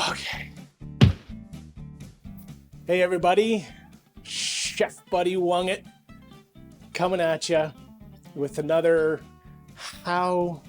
Okay. Hey everybody, Chefbuddy Wungit coming at you with another how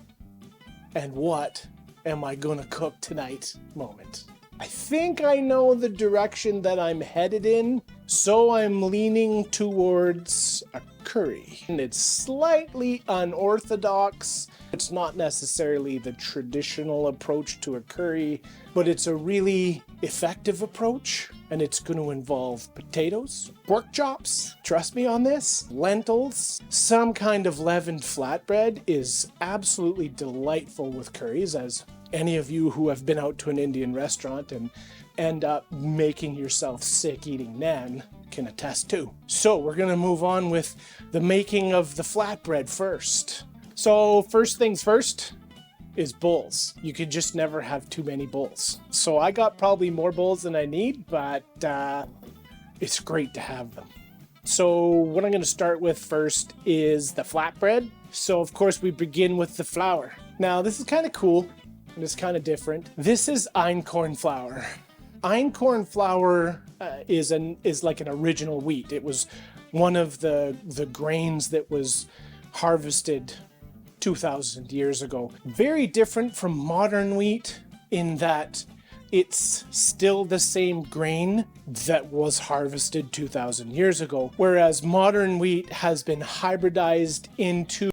and what am I gonna cook tonight moment. I think I know the direction that I'm headed in, so I'm leaning towards a curry. And it's slightly unorthodox. It's not necessarily the traditional approach to a curry, but it's a really effective approach. And it's going to involve potatoes, pork chops, trust me on this, lentils. Some kind of leavened flatbread is absolutely delightful with curries, as any of you who have been out to an Indian restaurant and end up making yourself sick eating naan can attest to. So we're going to move on with the making of the flatbread first. So first things first is bowls. You could just never have too many bowls. So I got probably more bowls than I need, but it's great to have them. So what I'm going to start with first is the flatbread. So of course we begin with the flour. Now this is kind of cool and it's kind of different. This is Einkorn flour. Einkorn flour is like an original wheat. It was one of the grains that was harvested 2,000 years ago. Very different from modern wheat in that it's still the same grain that was harvested 2,000 years ago, whereas modern wheat has been hybridized into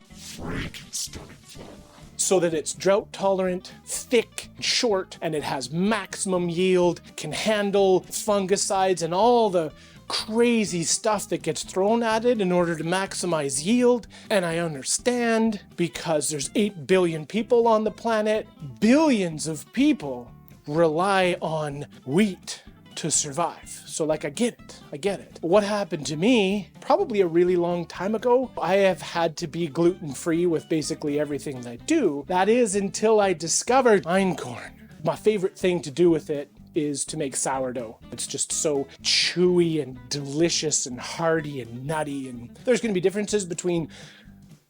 so that it's drought tolerant, thick, short, and it has maximum yield, can handle fungicides and all the crazy stuff that gets thrown at it in order to maximize yield. And I understand, because there's 8 billion people on the planet, billions of people rely on wheat to survive. So like, I get it. What happened to me probably a really long time ago, I have had to be gluten-free with basically everything that I do. That is until I discovered Einkorn. My favorite thing to do with it is to make sourdough. It's just so chewy and delicious and hearty and nutty, and there's going to be differences between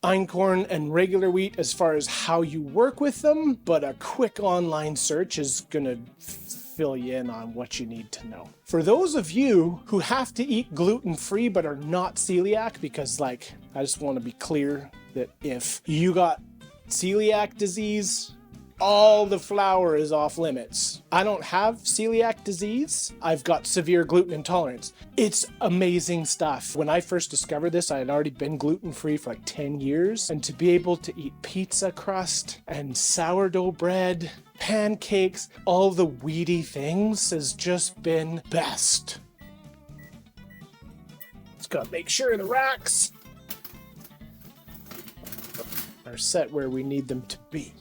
Einkorn and regular wheat as far as how you work with them, but a quick online search is going to fill you in on what you need to know. For those of you who have to eat gluten-free but are not celiac, because like, I just want to be clear that if you got celiac disease, all the flour is off limits. I don't have celiac disease. I've got severe gluten intolerance. It's amazing stuff. When I first discovered this, I had already been gluten-free for like 10 years. And to be able to eat pizza crust and sourdough bread, pancakes, all the wheaty things has just been best. Just gotta make sure the racks are set where we need them to be.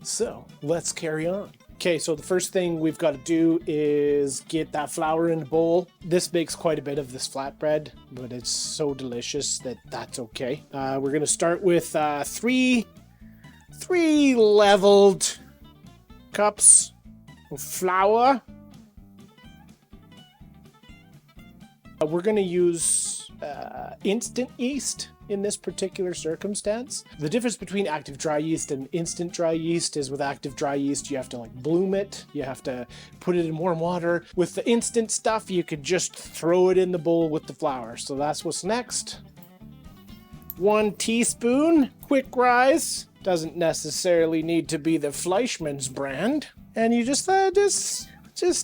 So let's carry on. Okay, so the first thing we've got to do is get that flour in a bowl. This makes quite a bit of this flatbread, but it's so delicious that that's okay. We're going to start with three leveled cups of flour. We're going to use instant yeast in this particular circumstance. The difference between active dry yeast and instant dry yeast is with active dry yeast, you have to like bloom it. You have to put it in warm water. With the instant stuff, you could just throw it in the bowl with the flour. So that's what's next. 1 teaspoon, quick rise. Doesn't necessarily need to be the Fleischmann's brand. And you just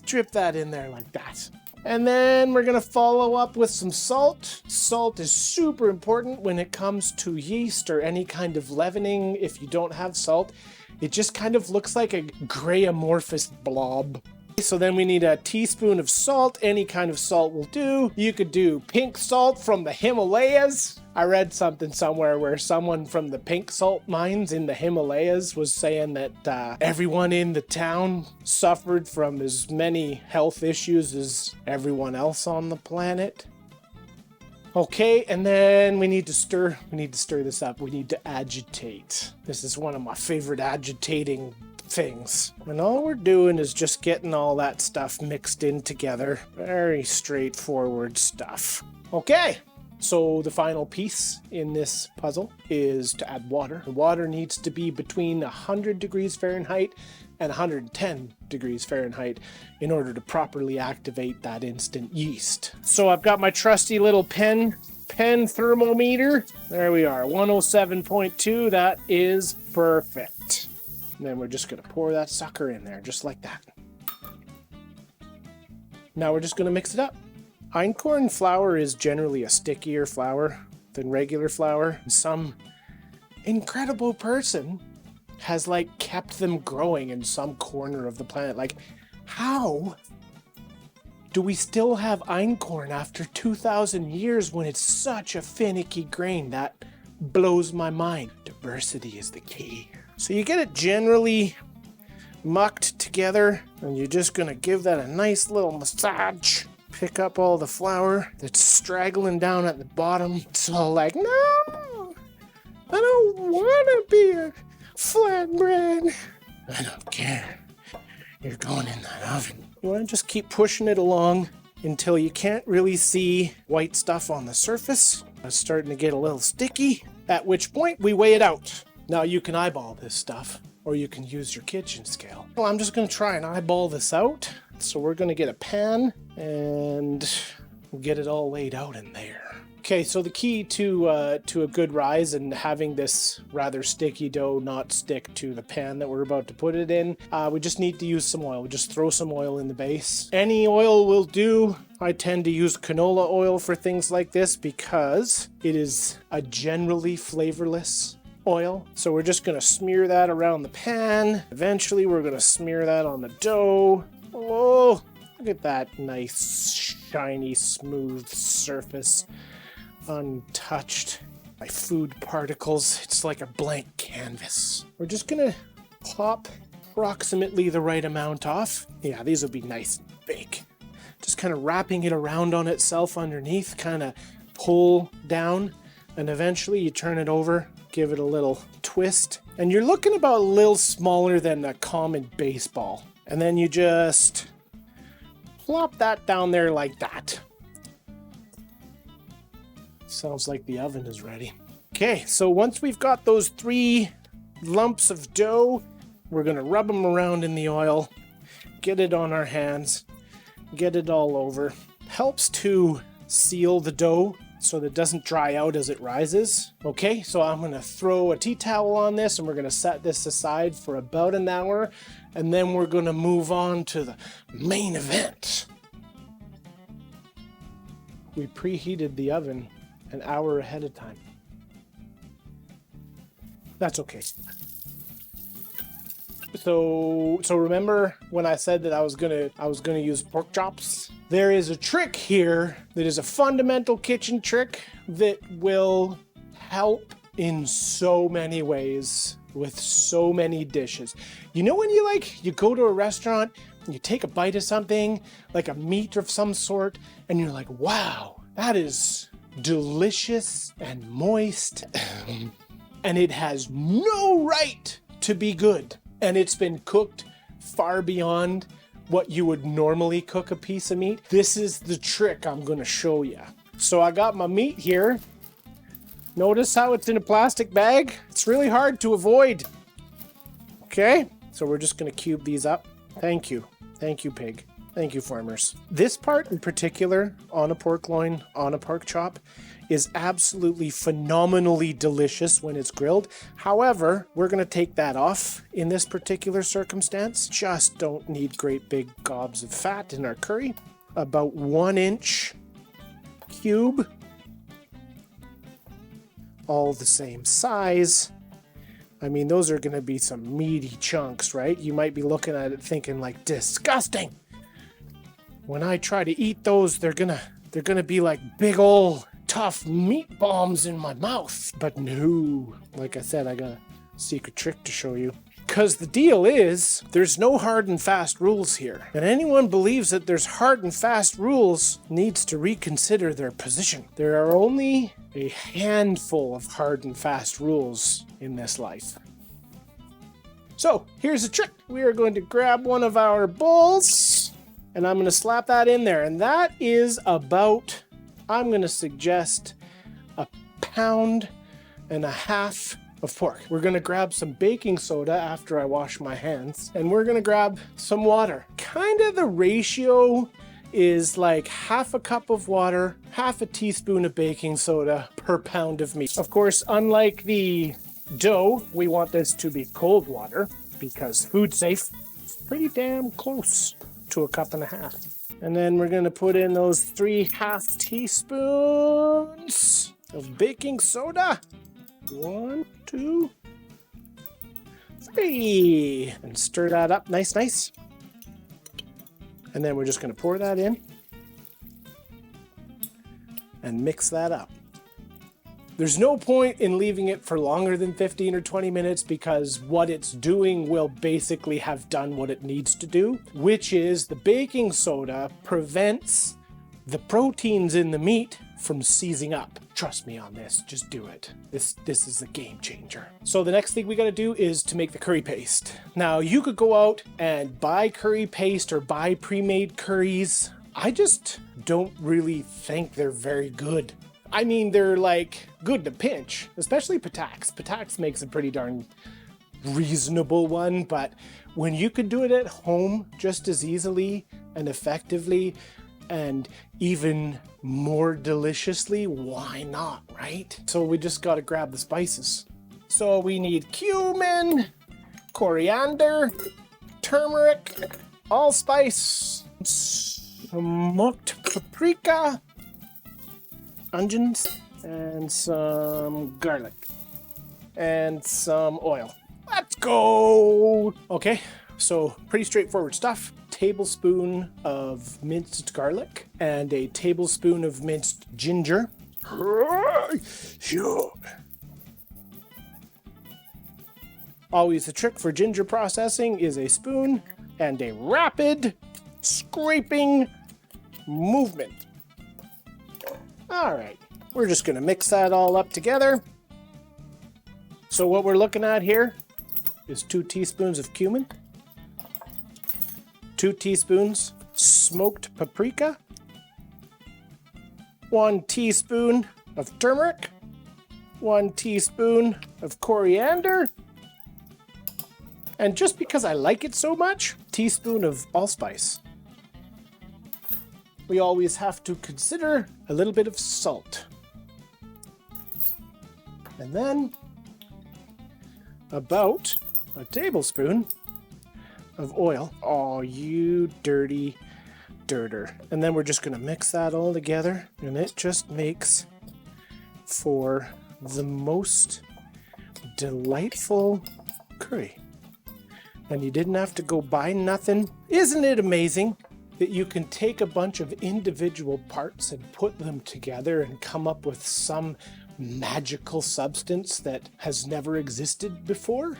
drip that in there like that. And then we're gonna follow up with some salt. Salt is super important when it comes to yeast or any kind of leavening. If you don't have salt, it just kind of looks like a gray amorphous blob. So then we need a teaspoon of salt. Any kind of salt will do. You could do pink salt from the Himalayas. I read something somewhere where someone from the pink salt mines in the Himalayas was saying that everyone in the town suffered from as many health issues as everyone else on the planet. Okay, and then we need to stir this up. We need to agitate. This is one of my favorite agitating things. And all we're doing is just getting all that stuff mixed in together. Very straightforward stuff. Okay, So the final piece in this puzzle is to add water. The water needs to be between 100 degrees Fahrenheit and 110 degrees Fahrenheit in order to properly activate that instant yeast. So I've got my trusty little pen thermometer. There we are, 107.2. That is perfect. And then we're just gonna pour that sucker in there just like that. Now we're just gonna mix it up. Einkorn flour is generally a stickier flour than regular flour. Some incredible person has like kept them growing in some corner of the planet. Like, how do we still have einkorn after 2,000 years when it's such a finicky grain? That blows my mind. Diversity is the key. So you get it generally mucked together, and you're just gonna give that a nice little massage. Pick up all the flour that's straggling down at the bottom. It's all like, no, I don't want to be a flatbread. I don't care. You're going in that oven. You want to just keep pushing it along until you can't really see white stuff on the surface. It's starting to get a little sticky, at which point we weigh it out. Now you can eyeball this stuff, or you can use your kitchen scale. Well, I'm just going to try and eyeball this out. So we're going to get a pan and get it all laid out in there. Okay, so the key to a good rise and having this rather sticky dough not stick to the pan that we're about to put it in, we just need to use some oil. We just throw some oil in the base. Any oil will do. I tend to use canola oil for things like this because it is a generally flavorless oil. So we're just going to smear that around the pan. Eventually we're going to smear that on the dough. Oh, look at that nice, shiny, smooth surface, untouched by food particles. It's like a blank canvas. We're just gonna pop approximately the right amount off. Yeah, these will be nice and big. Just kind of wrapping it around on itself underneath, kind of pull down, and eventually you turn it over, give it a little twist, and you're looking about a little smaller than a common baseball. And then you just plop that down there like that. Sounds like the oven is ready. Okay, so once we've got those 3 lumps of dough, we're gonna rub them around in the oil, get it on our hands, get it all over. Helps to seal the dough so that it doesn't dry out as it rises. Okay, so I'm gonna throw a tea towel on this and we're gonna set this aside for about an hour, and then we're gonna move on to the main event. We preheated the oven an hour ahead of time. That's okay. So remember when I said that I was gonna use pork chops? There is a trick here that is a fundamental kitchen trick that will help in so many ways with so many dishes. You know when you go to a restaurant and you take a bite of something, like a meat of some sort, and you're like, wow, that is delicious and moist, and it has no right to be good. And it's been cooked far beyond what you would normally cook a piece of meat. This is the trick I'm gonna show you. So I got my meat here. Notice how it's in a plastic bag? It's really hard to avoid. Okay, so we're just gonna cube these up. Thank you, pig. Thank you, farmers. This part in particular, on a pork loin, on a pork chop, is absolutely phenomenally delicious when it's grilled. However, we're gonna take that off in this particular circumstance. Just don't need great big gobs of fat in our curry. About 1 inch cube. All the same size. I mean, those are gonna be some meaty chunks, right? You might be looking at it thinking like, disgusting. When I try to eat those, they're gonna be like big ol' tough meat bombs in my mouth. But no, like I said, I got a secret trick to show you. Because the deal is, there's no hard and fast rules here. And anyone believes that there's hard and fast rules needs to reconsider their position. There are only a handful of hard and fast rules in this life. So, here's a trick. We are going to grab one of our bowls, and I'm going to slap that in there. And that is about, I'm going to suggest, pound and a half of pork. We're gonna grab some baking soda after I wash my hands, and we're gonna grab some water. Kind of the ratio is like half a cup of water, half a teaspoon of baking soda per pound of meat. Of course, unlike the dough, we want this to be cold water because food safe is pretty damn close to a cup and a half. And then we're gonna put in those 3/2 teaspoons of baking soda. 1, 2, 3. And stir that up nice. And then we're just gonna pour that in and mix that up. There's no point in leaving it for longer than 15 or 20 minutes because what it's doing will basically have done what it needs to do, which is the baking soda prevents the proteins in the meat from seizing up. Trust me on this, just do it. This is a game changer. So the next thing we gotta do is to make the curry paste. Now you could go out and buy curry paste or buy pre-made curries. I just don't really think they're very good. I mean, they're like good to pinch, especially Patak's. Patak's makes a pretty darn reasonable one, but when you could do it at home just as easily and effectively and even more deliciously, why not, right? So we just gotta grab the spices. So we need cumin, coriander, turmeric, allspice, smoked paprika, onions, and some garlic, and some oil. Let's go! Okay, so pretty straightforward stuff. Tablespoon of minced garlic and a tablespoon of minced ginger. Always the trick for ginger processing is a spoon and a rapid scraping movement. All right, we're just gonna mix that all up together. So what we're looking at here is 2 teaspoons of cumin, 2 teaspoons smoked paprika, 1 teaspoon of turmeric, 1 teaspoon of coriander, and just because I like it so much, teaspoon of allspice. We always have to consider a little bit of salt. And then about a tablespoon of oil. Oh, you dirty dirter. And then we're just gonna mix that all together, and it just makes for the most delightful curry. And you didn't have to go buy nothing. Isn't it amazing that you can take a bunch of individual parts and put them together and come up with some magical substance that has never existed before?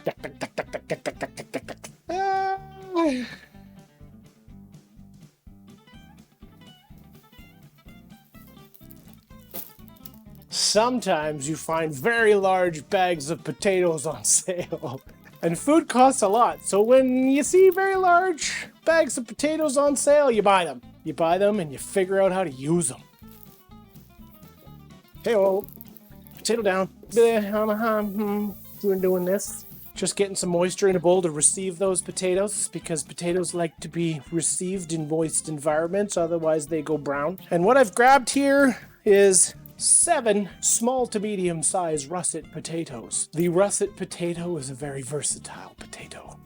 Sometimes you find very large bags of potatoes on sale. And food costs a lot, so when you see very large bags of potatoes on sale, you buy them. You buy them and you figure out how to use them. Hey-oh, potato down. We're doing this. Just getting some moisture in a bowl to receive those potatoes, because potatoes like to be received in moist environments, otherwise they go brown. And what I've grabbed here is 7 small to medium sized russet potatoes. The russet potato is a very versatile potato.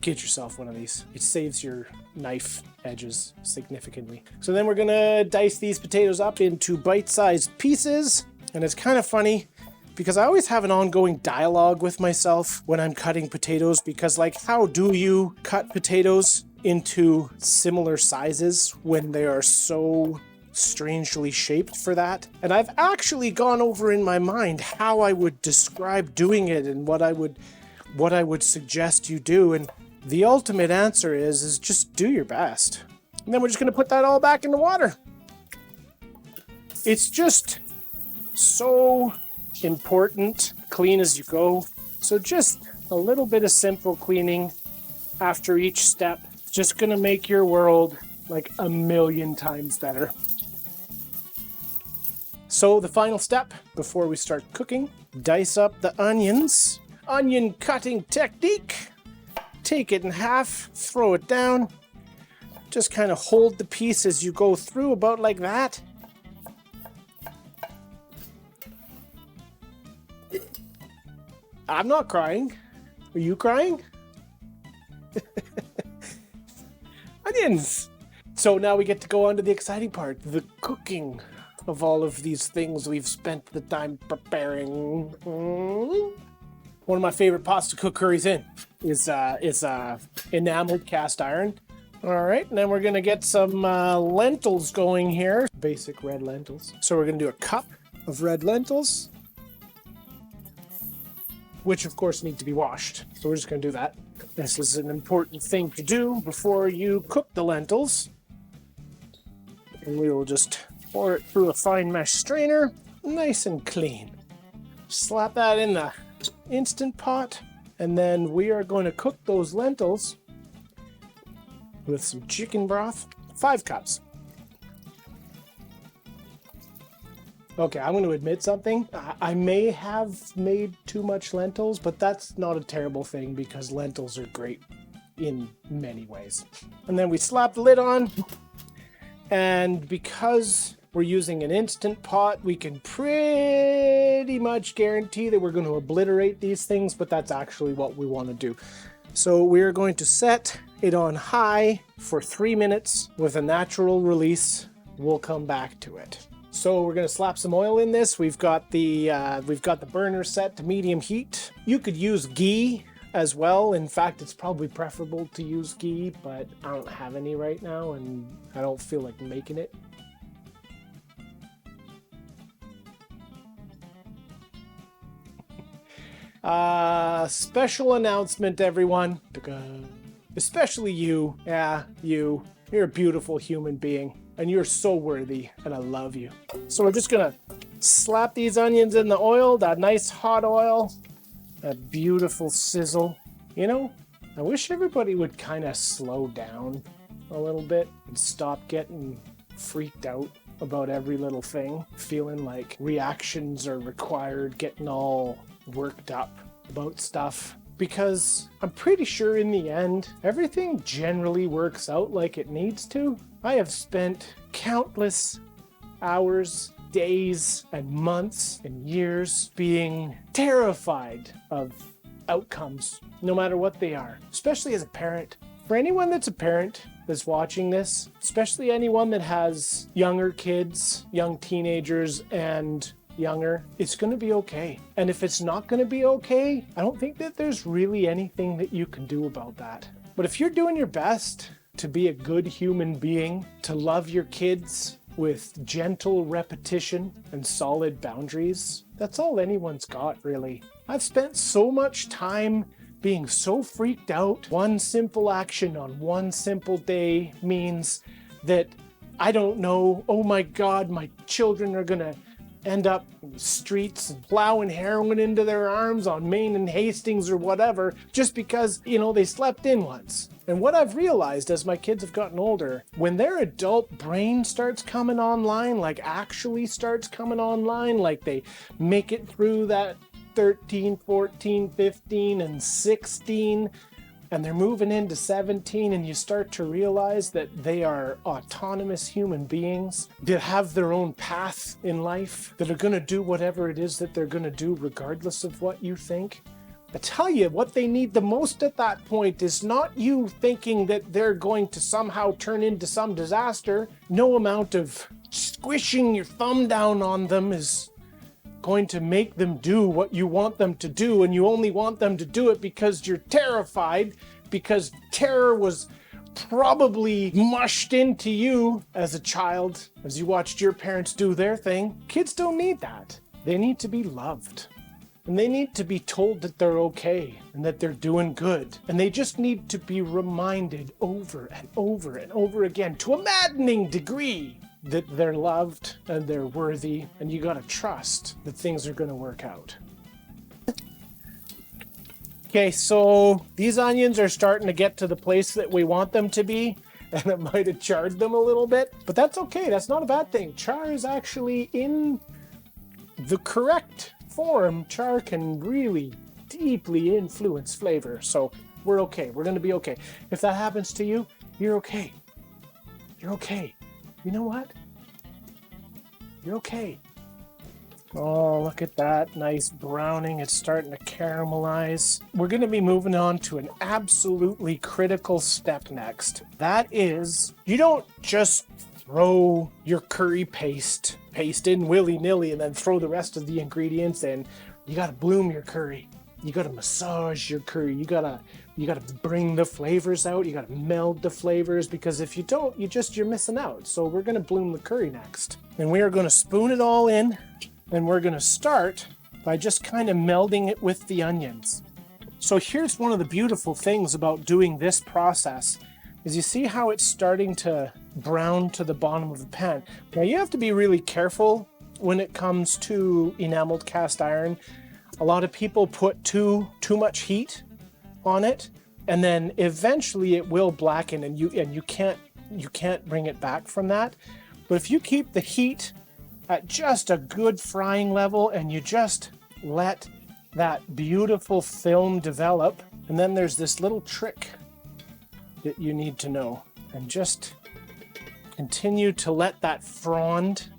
Get yourself one of these. It saves your knife edges significantly. So then we're gonna dice these potatoes up into bite-sized pieces. And it's kind of funny because I always have an ongoing dialogue with myself when I'm cutting potatoes, because like, how do you cut potatoes into similar sizes when they are so strangely shaped for that? And I've actually gone over in my mind how I would describe doing it and what I would suggest you do, and the ultimate answer is just do your best. And then we're just going to put that all back in the water. It's just so important. Clean as you go. So just a little bit of simple cleaning after each step. Just gonna make your world like a million times better. So the final step before we start cooking, dice up the onions. Onion cutting technique. Take it in half, throw it down. Just kind of hold the piece as you go through, about like that. I'm not crying. Are you crying? Onions! So now we get to go on to the exciting part, the cooking of all of these things we've spent the time preparing. One of my favorite pots to cook curries in is enameled cast iron. All right, and then we're gonna get some lentils going here. Basic red lentils. So we're gonna do a cup of red lentils, which of course need to be washed. So we're just gonna do that. This is an important thing to do before you cook the lentils. And we will just pour it through a fine mesh strainer, nice and clean. Slap that in the Instant Pot, and then we are going to cook those lentils with some chicken broth, 5 cups. Okay, I'm going to admit something. I may have made too much lentils, but that's not a terrible thing because lentils are great in many ways. And then we slap the lid on, and because we're using an Instant Pot, we can pretty much guarantee that we're going to obliterate these things, but that's actually what we want to do. So we're going to set it on high for 3 minutes with a natural release. We'll come back to it. So we're going to slap some oil in this. We've got the burner set to medium heat. You could use ghee as well. In fact, it's probably preferable to use ghee, but I don't have any right now and I don't feel like making it. Special announcement, everyone. Especially you. Yeah, you. You're a beautiful human being. And you're so worthy, and I love you. So we're just gonna slap these onions in the oil, that nice hot oil, that beautiful sizzle. You know, I wish everybody would kind of slow down a little bit and stop getting freaked out about every little thing, feeling like reactions are required, getting all worked up about stuff. Because I'm pretty sure in the end, everything generally works out like it needs to. I have spent countless hours, days, and months and years being terrified of outcomes, no matter what they are, especially as a parent. For anyone that's a parent that's watching this, especially anyone that has younger kids, young teenagers, and younger, it's going to be okay. And if it's not going to be okay, I don't think that there's really anything that you can do about that. But if you're doing your best to be a good human being, to love your kids with gentle repetition and solid boundaries, that's all anyone's got, really. I've spent so much time being so freaked out. One simple action on one simple day means that I don't know, oh my God, my children are going to end up in the streets and plowing heroin into their arms on Main and Hastings or whatever, just because, you know, they slept in once. And what I've realized as my kids have gotten older, when their adult brain starts coming online, like actually starts coming online, like they make it through that 13, 14, 15, and 16, and they're moving into 17, and you start to realize that they are autonomous human beings that have their own path in life, that are going to do whatever it is that they're going to do regardless of what you think. I tell you, what they need the most at that point is not you thinking that they're going to somehow turn into some disaster. No amount of squishing your thumb down on them is going to make them do what you want them to do, and you only want them to do it because you're terrified, because terror was probably mushed into you as a child as you watched your parents do their thing. Kids don't need that. They need to be loved. And they need to be told that they're okay and that they're doing good. And they just need to be reminded over and over and over again to a maddening degree that they're loved and they're worthy, and you gotta trust that things are gonna work out. Okay, so these onions are starting to get to the place that we want them to be, and it might have charred them a little bit, but that's okay. That's not a bad thing. Char is actually in the correct form, char can really deeply influence flavor. So we're okay. We're going to be okay. If that happens to you, you're okay. You're okay. You know what? You're okay. Oh, look at that. Nice browning. It's starting to caramelize. We're going to be moving on to an absolutely critical step next. That is, you don't just throw your curry paste in willy-nilly and then throw the rest of the ingredients in. You got to bloom your curry. You got to massage your curry. You got to bring the flavors out. You got to meld the flavors, because if you don't, you're missing out. So we're going to bloom the curry next. And we are going to spoon it all in. And we're going to start by just kind of melding it with the onions. So here's one of the beautiful things about doing this process, is you see how it's starting to brown to the bottom of the pan. Now you have to be really careful when it comes to enameled cast iron. A lot of people put too much heat on it, and then eventually it will blacken, and you can't bring it back from that. But if you keep the heat at just a good frying level and you just let that beautiful film develop, and then there's this little trick that you need to know, and just continue to let that frond.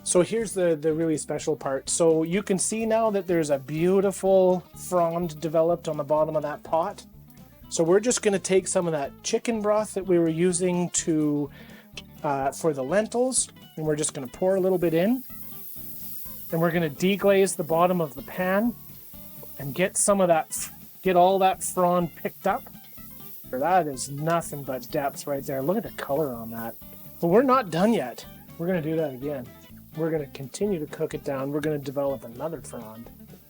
So here's the really special part. So you can see now that there's a beautiful frond developed on the bottom of that pot. So we're just going to take some of that chicken broth that we were using for the lentils, and we're just going to pour a little bit in, and we're going to deglaze the bottom of the pan and get all that frond picked up. That is nothing but depth right there. Look at the color on that. But we're not done yet. We're going to do that again. We're going to continue to cook it down. We're going to develop another frond,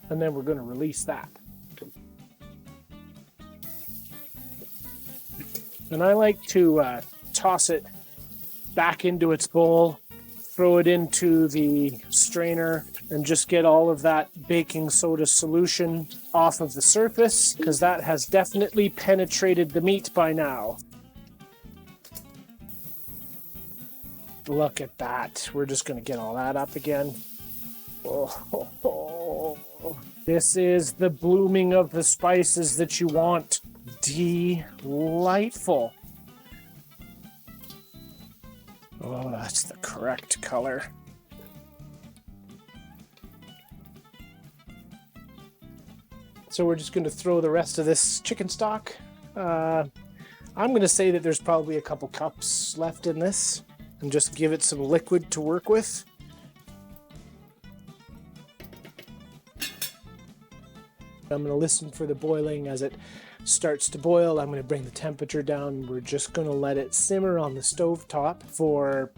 and then we're going to release that. And I like to toss it back into its bowl, throw it into the strainer, and just get all of that baking soda solution off of the surface, because that has definitely penetrated the meat by now. Look at that. We're just going to get all that up again. Oh, this is the blooming of the spices that you want. Delightful. Oh, that's the correct color. So we're just going to throw the rest of this chicken stock. I'm going to say that there's probably a couple cups left in this, and just give it some liquid to work with. I'm going to listen for the boiling. As it starts to boil, I'm going to bring the temperature down. We're just going to let it simmer on the stove top for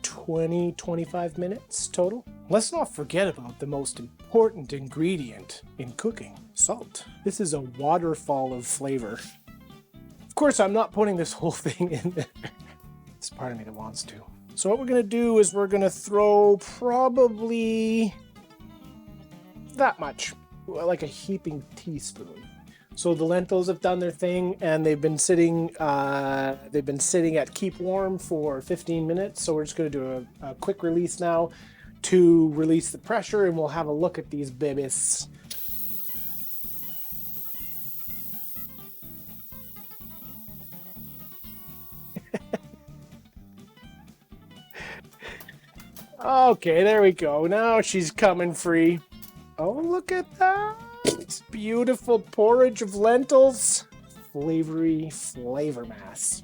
20-25 minutes total. Let's not forget about the most important ingredient in cooking: salt. This is a waterfall of flavor. Of course, I'm not putting this whole thing in there. There's part of me that wants to. So what we're going to do is we're going to throw probably that much, like a heaping teaspoon. So the lentils have done their thing, and they've been sitting at keep warm for 15 minutes. So we're just going to do a quick release now to release the pressure, and we'll have a look at these babies. Okay, there we go. Now she's coming free. Oh, look at that. Beautiful porridge of lentils. Flavory flavor mass.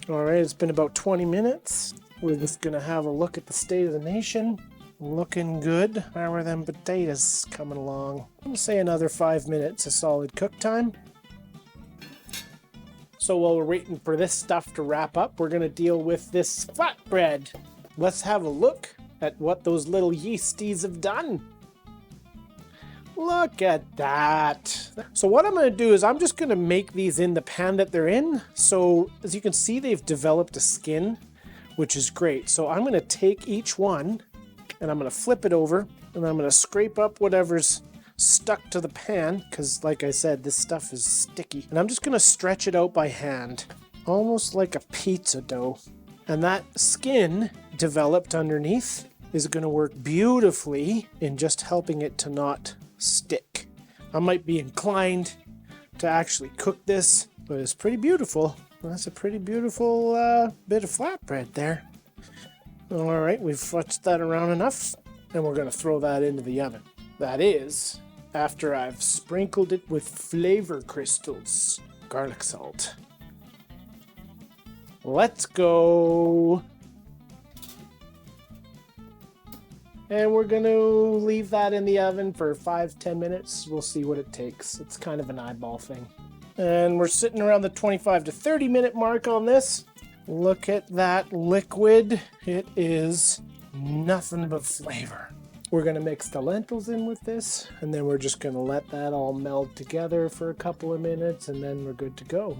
All right, it's been about 20 minutes. We're just going to have a look at the state of the nation. Looking good. How are them potatoes coming along? I'm going to say another 5 minutes of solid cook time. So while we're waiting for this stuff to wrap up, we're going to deal with this flatbread. Let's have a look at what those little yeasties have done. Look at that. So what I'm going to do is I'm just going to make these in the pan that they're in. So as you can see, they've developed a skin, which is great. So I'm going to take each one and I'm going to flip it over, and I'm going to scrape up whatever's stuck to the pan, because like I said, this stuff is sticky. And I'm just going to stretch it out by hand, almost like a pizza dough. And that skin developed underneath is going to work beautifully in just helping it to not stick. I might be inclined to actually cook this, but it's pretty beautiful. That's a pretty beautiful bit of flatbread there. All right, we've fudged that around enough, and we're going to throw that into the oven. That is, after I've sprinkled it with flavor crystals, garlic salt. Let's go. And we're going to leave that in the oven for 5-10 minutes. We'll see what it takes. It's kind of an eyeball thing. And we're sitting around the 25 to 30 minute mark on this. Look at that liquid. It is nothing but flavor. We're going to mix the lentils in with this, and then we're just going to let that all meld together for a couple of minutes, and then we're good to go.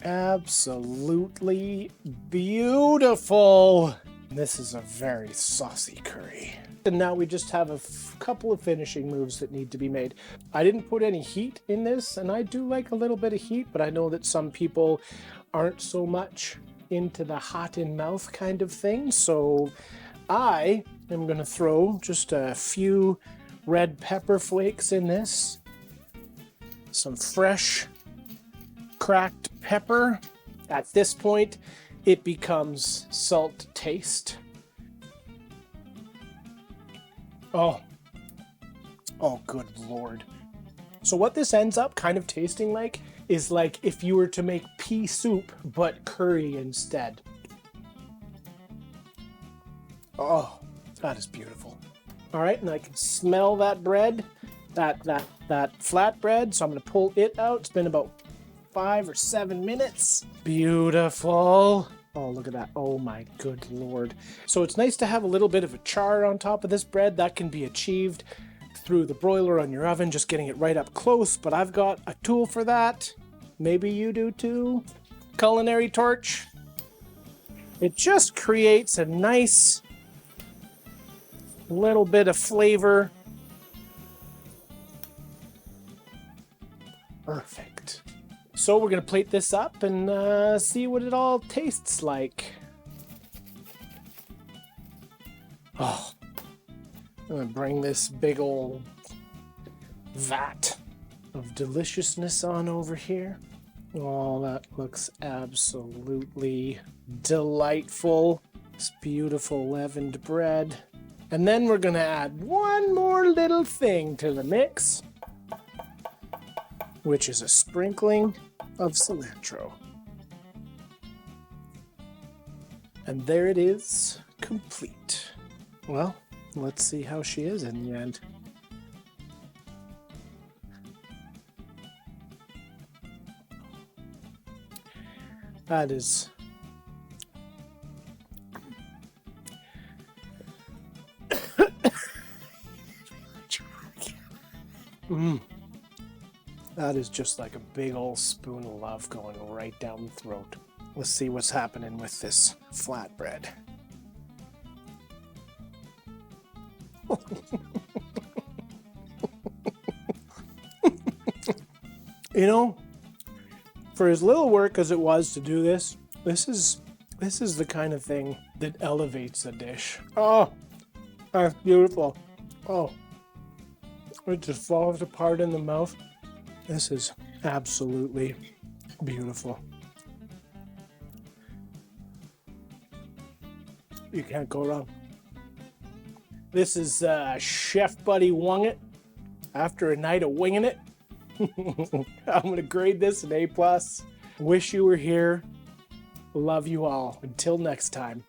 Absolutely beautiful. This is a very saucy curry. And now we just have a couple of finishing moves that need to be made. I didn't put any heat in this, and I do like a little bit of heat, but I know that some people aren't so much into the hot in mouth kind of thing. So I am going to throw just a few red pepper flakes in this. Some fresh cracked pepper. At this point, it becomes salt to taste. Oh, good Lord. So what this ends up kind of tasting like is like if you were to make pea soup, but curry instead. Oh, that is beautiful. All right, and I can smell that bread, that flatbread, so I'm gonna pull it out. It's been about 5 or 7 minutes. Beautiful. Oh, look at that. Oh my good Lord. So it's nice to have a little bit of a char on top of this bread. That can be achieved through the broiler on your oven, just getting it right up close, but I've got a tool for that. Maybe you do too. Culinary torch. It just creates a nice little bit of flavor. Perfect. So we're going to plate this up and see what it all tastes like. Oh, I'm going to bring this big old vat of deliciousness on over here. Oh, that looks absolutely delightful. This beautiful leavened bread. And then we're going to add one more little thing to the mix, which is a sprinkling of cilantro. And there it is, complete. Well, let's see how she is in the end. That is That is just like a big old spoon of love going right down the throat. Let's see what's happening with this flatbread. You know, for as little work as it was to do this, this is the kind of thing that elevates a dish. Oh, that's beautiful. Oh, it just falls apart in the mouth. This is absolutely beautiful. You can't go wrong. This is Chefbuddy Wungit after a night of winging it. I'm going to grade this an A+. Wish you were here. Love you all. Until next time.